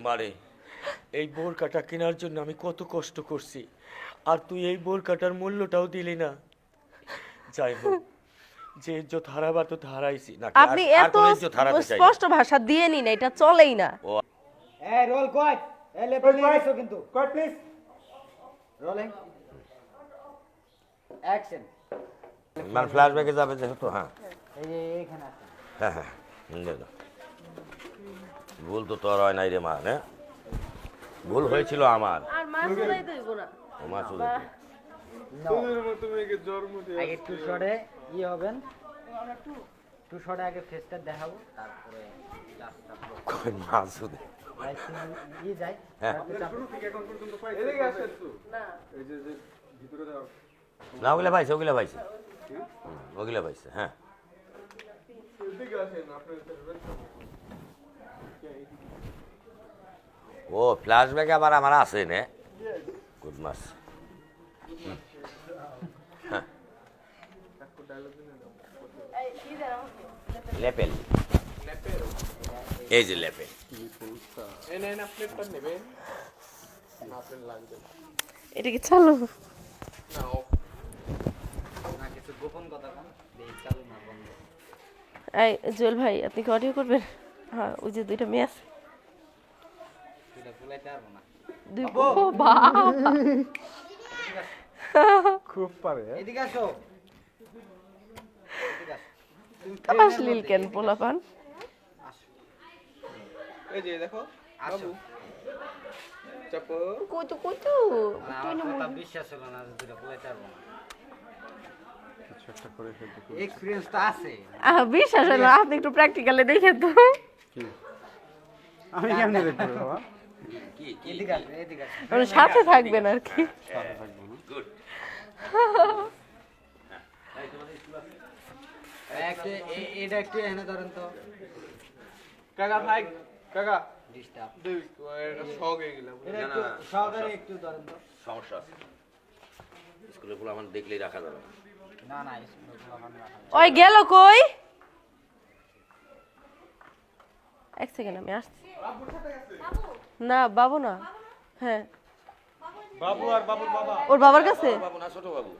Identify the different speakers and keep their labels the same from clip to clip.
Speaker 1: মারে এই বোরকাটা কেনার জন্য আমি কত কষ্ট করছি, আর তুই এই বোরকাটার মূল্যটাও দিলি না। যাই হোক, যে ইজ্জত হারাবার তো হারাইছি না,
Speaker 2: আপনি এত স্পষ্ট ভাষা দিয়ে নিন, এটা চলেই না।
Speaker 3: এই রোল কট এলে প্লিজ এসো কিন্তু কট প্লিজ রোলিং অ্যাকশন
Speaker 1: মানে ফ্ল্যাশব্যাকে যাবে যেহেতু। হ্যাঁ
Speaker 3: এই যে এখানে আছে।
Speaker 1: হ্যাঁ হ্যাঁ ভুল তো তোর হয় নাই রে মা, হ্যাঁ ভুল হয়েছিল আমার।
Speaker 2: আর মাছ চলাই দইব না
Speaker 1: মা চলে
Speaker 3: আগে টু শটে ই হবেন, টু শটে আগে ফেসটা দেখাবো, তারপরে লাস্টটা
Speaker 1: কই মাছ চলে
Speaker 3: ই যায়।
Speaker 1: হ্যাঁ।
Speaker 2: না
Speaker 1: না ওগুলা পাইছে, ওগুলা পাইছে, ওগুলা পাইছে। হ্যাঁ ও ফ্ল্যাশব্যাক আবার আমার আছে নে। গুড মাস লেপেল, এই যে লেপেল।
Speaker 2: এটা কি চালু?
Speaker 3: না কিছু গোপন কথা কোন দেই চালু না বন্ধ।
Speaker 2: এই জুয়েল ভাই, আপনি কি অডিও করবেন? হ্যাঁ, ওই যে দুইটা মেয়ে আছে।
Speaker 3: এটা ভুলাইতে পারবো না।
Speaker 2: দুই ও বাবা,
Speaker 4: খুব পারে।
Speaker 3: এদিকে আসো, এদিকে আসো। তুমি
Speaker 2: আসলিল কেন পোলাপান?
Speaker 3: আসো,
Speaker 4: এই যে দেখো
Speaker 3: আসো।
Speaker 4: চাপো।
Speaker 2: কইতো কইতো
Speaker 3: না, আমার কথা বিশ্বাস হলো না যে দুটো ভুলাইতে পারবো না।
Speaker 4: কিছু একটা করে ফেলতে।
Speaker 3: এক্সপেরিয়েন্স তো আছে।
Speaker 2: বিশ্বাস হলো, আপনি একটু প্র্যাকটিক্যালি দেখেন তো।
Speaker 4: কি আমি কেমনে দেখবো বাবা?
Speaker 3: এদিকে আসো, এদিকে আসো।
Speaker 2: মানে সাথে থাকবেন আর কি।
Speaker 4: সাথে থাকবো না।
Speaker 1: গুড
Speaker 3: এটা একটু এনে ধরেন তো।
Speaker 4: কাকা ভাই কাকা
Speaker 3: ডিস্টার্ব।
Speaker 4: দুই এটা শখ হয়ে গেল।
Speaker 3: এটা একটু সহকারে একটু ধরেন তো।
Speaker 1: সমস্যা আছে, স্কুলে ফুল আমার দেখলেই রাখা যাবে না।
Speaker 3: না না স্কুলে আমার রাখা যাবে
Speaker 2: ওই গেল কই? এক সেকেন্ড, আমি আসছি। না বাবু না, হ্যাঁ
Speaker 4: বাবু আর বাবুর বাবা
Speaker 2: ওর বাবার কাছে।
Speaker 1: বাবু না ছোট বাবু,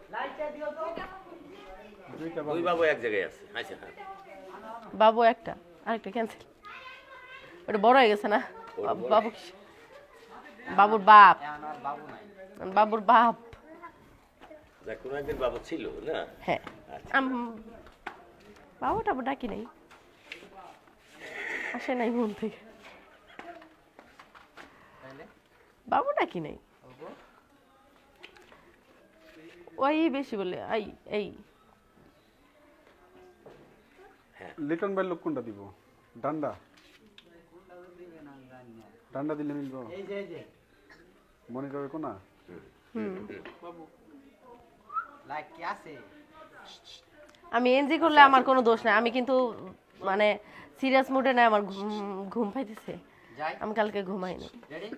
Speaker 4: দুইটা
Speaker 1: দুই বাবু এক জায়গায় আছে। আচ্ছা হ্যাঁ
Speaker 2: বাবু একটা, আরেকটা ক্যান্সেল। ওটা বড় হয়ে গেছে না। বাবু বাবুর বাপ,
Speaker 3: এখন আর বাবু নাই।
Speaker 2: বাবুর বাপ।
Speaker 1: দেখ কোনো একদিন বাবু ছিল না।
Speaker 2: হ্যাঁ বাবুটা ডাকি নাই, আসে নাই মন থেকে।
Speaker 3: তাইলে
Speaker 2: বাবু ডাকি নাই,
Speaker 3: ওগো
Speaker 2: ওই বেশি বলে এই এই।
Speaker 4: লিটন ভাই লোক কোনটা দিব? ডান্ডা
Speaker 3: দিবে না জানি না।
Speaker 4: ডান্ডা দিলে মিলবো।
Speaker 3: এই যে
Speaker 4: মনিটরে কোনা
Speaker 3: লাইক কি আছে?
Speaker 2: আমি এনজি করলে আমার কোনো দোষ নাই, আমি কিন্তু মানে সিরিয়াস মুডে নাই, আমার ঘুম পাইতেছে।
Speaker 3: যাই
Speaker 2: আমি কালকে ঘুমাইনি।
Speaker 3: রেডি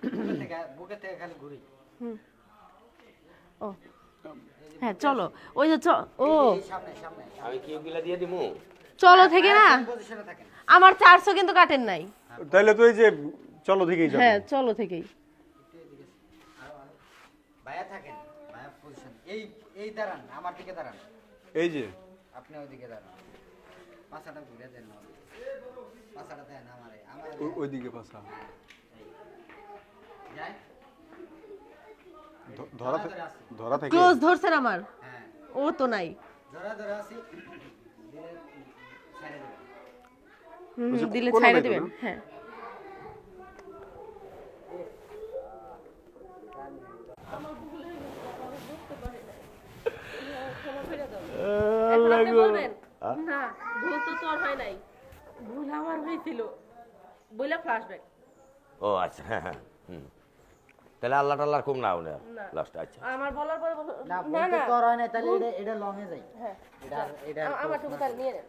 Speaker 3: বুকে থেকে খালি ঘুরি।
Speaker 2: ও হ্যাঁ চলো, ওই যে ও
Speaker 3: এই সামনে সামনে
Speaker 1: আমি কি ওগুলা দিয়ে দিমু?
Speaker 2: চলো থেকে না,
Speaker 3: পজিশনে থাকেন।
Speaker 2: আমার 400 কিন্তু কাটেন নাই।
Speaker 4: তাইলে তো এই যে চলো থেকেই যাবে।
Speaker 2: হ্যাঁ চলো থেকেই।
Speaker 3: একটু এদিকে আরো ভাইয়া থাকেন, ভাইয়া পজিশন এই এই দাঁড়ান, আমার দিকে দাঁড়ান।
Speaker 4: এই যে
Speaker 3: আপনি ওইদিকে দাঁড়ান, পাছাটা ঘুরে দেন না, পাছাটা দেন আমারে আমারে
Speaker 4: ওইদিকে পাশা
Speaker 3: যাই
Speaker 4: ধরা ধরা থেকে
Speaker 2: ক্লোজ ধরছেন আমার,
Speaker 3: হ্যাঁ
Speaker 2: ও তো নাই।
Speaker 3: ধরা ধরা আছি দিলে ছেড়ে দেবেন।
Speaker 2: দিলে
Speaker 4: কোনো
Speaker 2: ছাইড়া
Speaker 4: বেতন
Speaker 2: দিবেন।
Speaker 4: না?
Speaker 2: হ্যাঁ না, ভুল তো তোর হয় নাই, ভুল আমার হয়েছিল বইলা ফ্ল্যাশব্যাক।
Speaker 1: ও আচ্ছা হ্যাঁ হ্যাঁ তাহলে আল্লাহ টাল্লাহ কম না ওনার
Speaker 2: না।
Speaker 1: লাস্ট। আচ্ছা
Speaker 2: আমার বলার পরে
Speaker 3: না বলতে কর হয় না, তাহলে এটা লং এ যাই।
Speaker 2: হ্যাঁ
Speaker 3: এটা এটা
Speaker 2: আমার টুকু তার নিয়ে নেন।